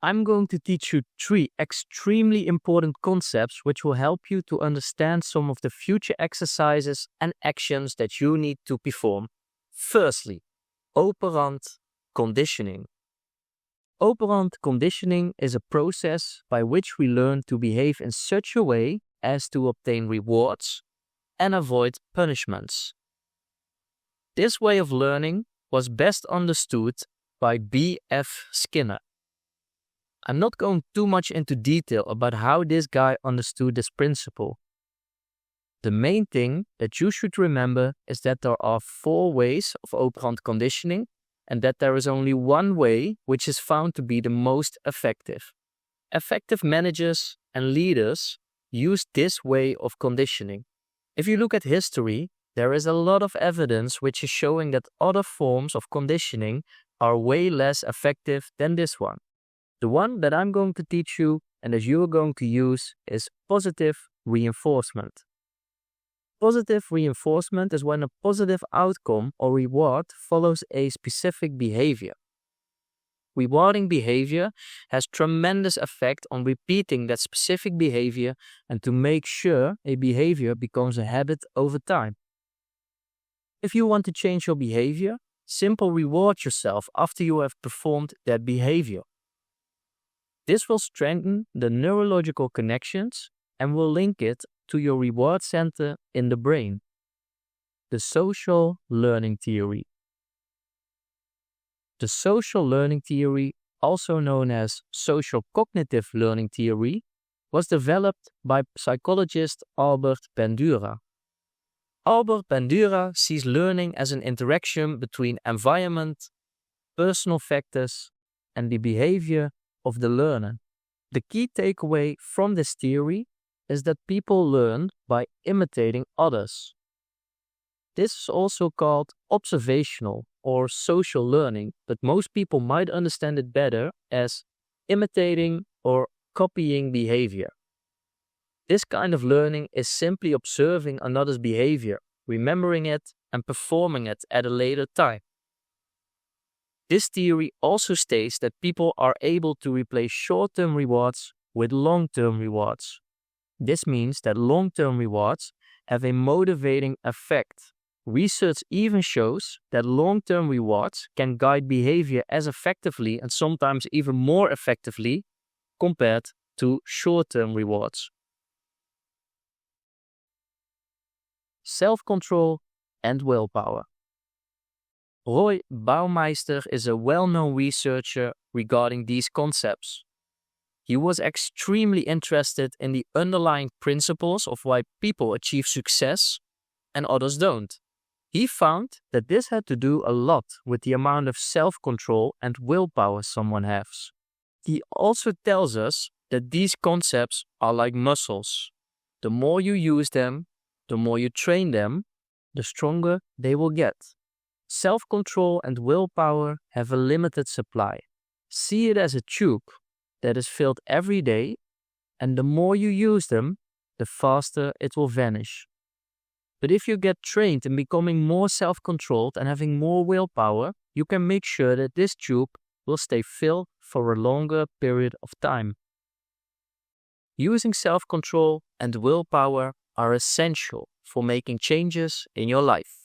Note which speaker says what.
Speaker 1: I'm going to teach you 3 extremely important concepts which will help you to understand some of the future exercises and actions that you need to perform. Firstly, operant conditioning. Operant conditioning is a process by which we learn to behave in such a way as to obtain rewards and avoid punishments. This way of learning was best understood by B.F. Skinner. I'm not going too much into detail about how this guy understood this principle. The main thing that you should remember is that there are 4 ways of operant conditioning and that there is only one way which is found to be the most effective. Effective managers and leaders use this way of conditioning. If you look at history, there is a lot of evidence which is showing that other forms of conditioning are way less effective than this one. The one that I'm going to teach you and that you are going to use is positive reinforcement. Positive reinforcement is when a positive outcome or reward follows a specific behavior. Rewarding behavior has tremendous effect on repeating that specific behavior and to make sure a behavior becomes a habit over time. If you want to change your behavior, simply reward yourself after you have performed that behavior. This will strengthen the neurological connections and will link it to your reward center in the brain. The social learning theory. The social learning theory, also known as social cognitive learning theory, was developed by psychologist Albert Bandura. Albert Bandura sees learning as an interaction between environment, personal factors, and the behavior of the learner. The key takeaway from this theory is that people learn by imitating others. This is also called observational or social learning, but most people might understand it better as imitating or copying behavior. This kind of learning is simply observing another's behavior, remembering it, and performing it at a later time. This theory also states that people are able to replace short-term rewards with long-term rewards. This means that long-term rewards have a motivating effect. Research even shows that long-term rewards can guide behavior as effectively and sometimes even more effectively compared to short-term rewards. Self-control and willpower. Roy Baumeister is a well-known researcher regarding these concepts. He was extremely interested in the underlying principles of why people achieve success and others don't. He found that this had to do a lot with the amount of self-control and willpower someone has. He also tells us that these concepts are like muscles. The more you use them, the more you train them, the stronger they will get. Self-control and willpower have a limited supply. See it as a tube that is filled every day, and the more you use them, the faster it will vanish. But if you get trained in becoming more self-controlled and having more willpower, you can make sure that this tube will stay filled for a longer period of time. Using self-control and willpower are essential for making changes in your life.